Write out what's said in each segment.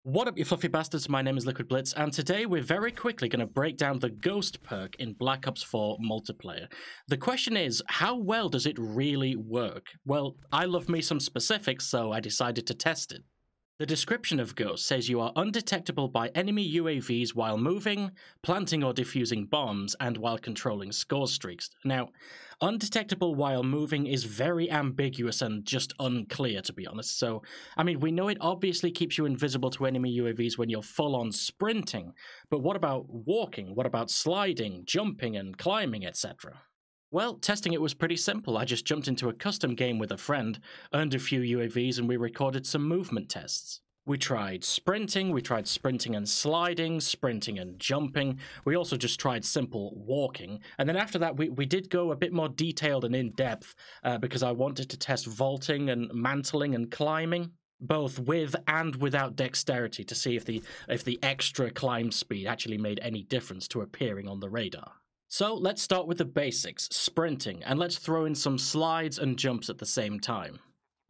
What up, you fluffy bastards? My name is Liquid Blitz, and today we're very quickly going to break down the Ghost perk in Black Ops 4 multiplayer. The question is, how well does it really work? Well, I love me some specifics, so I decided to test it. The description of Ghost says you are undetectable by enemy UAVs while moving, planting or defusing bombs, and while controlling score streaks. Now, undetectable while moving is very ambiguous and just unclear, to be honest. So, I mean, we know it obviously keeps you invisible to enemy UAVs when you're full-on sprinting, but what about walking? What about sliding, jumping, and climbing, etc.? Well, testing it was pretty simple. I just jumped into a custom game with a friend, earned a few UAVs, and we recorded some movement tests. We tried sprinting and sliding, sprinting and jumping. We also just tried simple walking. And then after that, we did go a bit more detailed and in-depth because I wanted to test vaulting and mantling and climbing, both with and without dexterity, to see if the extra climb speed actually made any difference to appearing on the radar. So let's start with the basics, sprinting, and let's throw in some slides and jumps at the same time.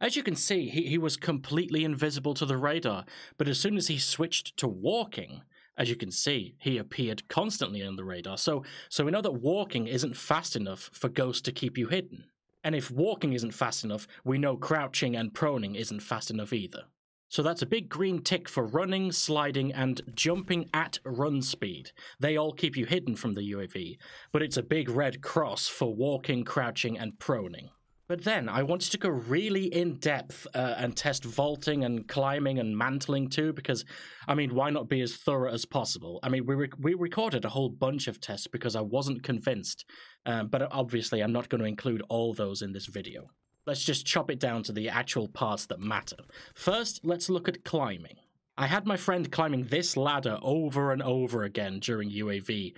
As you can see, he was completely invisible to the radar, but as soon as he switched to walking, as you can see, he appeared constantly on the radar. So we know that walking isn't fast enough for Ghost to keep you hidden. And if walking isn't fast enough, we know crouching and proning isn't fast enough either. So that's a big green tick for running, sliding, and jumping at run speed. They all keep you hidden from the UAV, but it's a big red cross for walking, crouching, and proning. But then I wanted to go really in-depth and test vaulting and climbing and mantling too, because, I mean, why not be as thorough as possible? I mean, we recorded a whole bunch of tests because I wasn't convinced, but obviously I'm not going to include all those in this video. Let's just chop it down to the actual parts that matter. First, let's look at climbing. I had my friend climbing this ladder over and over again during UAV.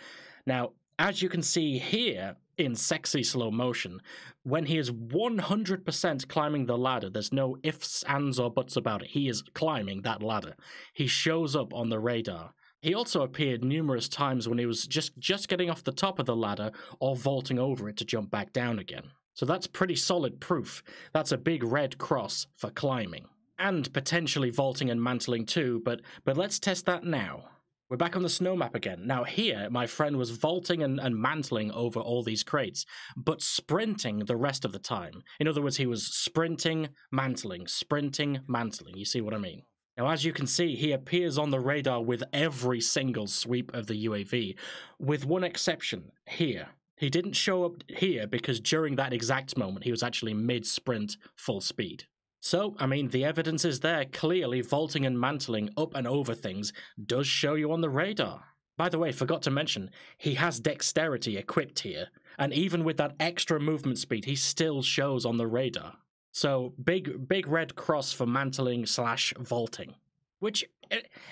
Now, as you can see here in sexy slow motion, when he is 100% climbing the ladder, there's no ifs, ands, or buts about it. He is climbing that ladder. He shows up on the radar. He also appeared numerous times when he was just getting off the top of the ladder or vaulting over it to jump back down again. So that's pretty solid proof. That's a big red cross for climbing. And potentially vaulting and mantling too, but let's test that now. We're back on the snow map again. Now here, my friend was vaulting and mantling over all these crates, but sprinting the rest of the time. In other words, he was sprinting, mantling. You see what I mean? Now, as you can see, he appears on the radar with every single sweep of the UAV, with one exception, here. He didn't show up here because during that exact moment, he was actually mid-sprint, full speed. So, I mean, the evidence is there. Clearly, vaulting and mantling up and over things does show you on the radar. By the way, forgot to mention, he has dexterity equipped here, and even with that extra movement speed, he still shows on the radar. So, big red cross for mantling / vaulting. Which,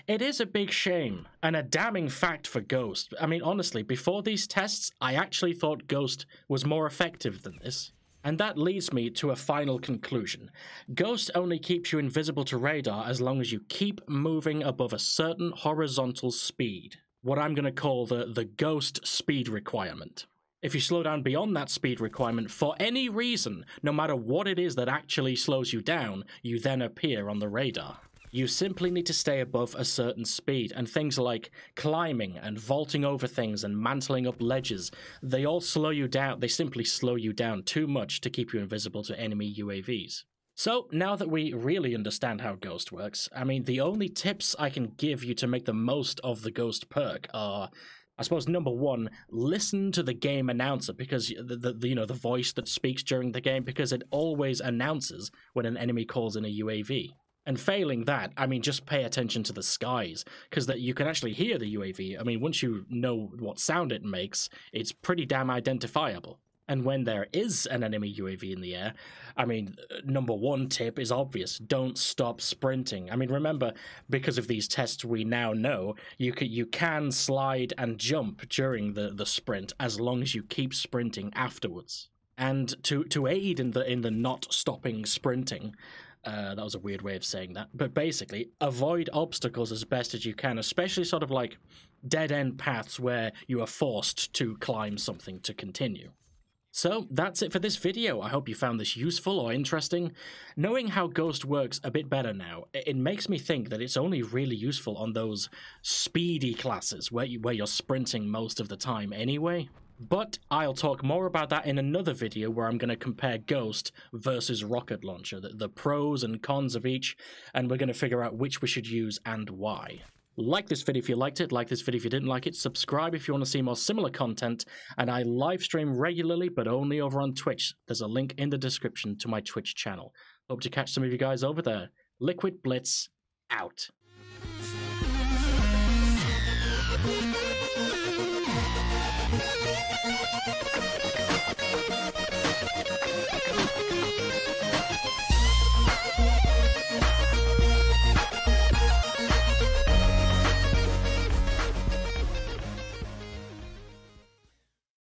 it is a big shame, and a damning fact for Ghost. I mean, honestly, before these tests, I actually thought Ghost was more effective than this. And that leads me to a final conclusion. Ghost only keeps you invisible to radar as long as you keep moving above a certain horizontal speed. What I'm going to call the Ghost speed requirement. If you slow down beyond that speed requirement for any reason, no matter what it is that actually slows you down, you then appear on the radar. You simply need to stay above a certain speed, and things like climbing and vaulting over things and mantling up ledges, they all slow you down. They simply slow you down too much to keep you invisible to enemy UAVs. So, now that we really understand how Ghost works, I mean, the only tips I can give you to make the most of the Ghost perk are, I suppose, number one, listen to the game announcer, because the voice that speaks during the game, because it always announces when an enemy calls in a UAV. And failing that, I mean, just pay attention to the skies, because that you can actually hear the UAV. I mean, once you know what sound it makes, it's pretty damn identifiable. And when there is an enemy UAV in the air, I mean, number one tip is obvious. Don't stop sprinting. I mean, remember, because of these tests we now know, you can slide and jump during the sprint as long as you keep sprinting afterwards. And to aid in the not stopping sprinting, that was a weird way of saying that, but basically, avoid obstacles as best as you can, especially sort of like dead-end paths where you are forced to climb something to continue. So that's it for this video. I hope you found this useful or interesting. Knowing how Ghost works a bit better now, it makes me think that it's only really useful on those speedy classes where you're sprinting most of the time anyway. But I'll talk more about that in another video where I'm going to compare Ghost versus Rocket Launcher, the pros and cons of each, and we're going to figure out which we should use and why. Like this video if you liked it, like this video if you didn't like it, subscribe if you want to see more similar content, and I live stream regularly, but only over on Twitch. There's a link in the description to my Twitch channel. Hope to catch some of you guys over there. Liquid Blitz, out.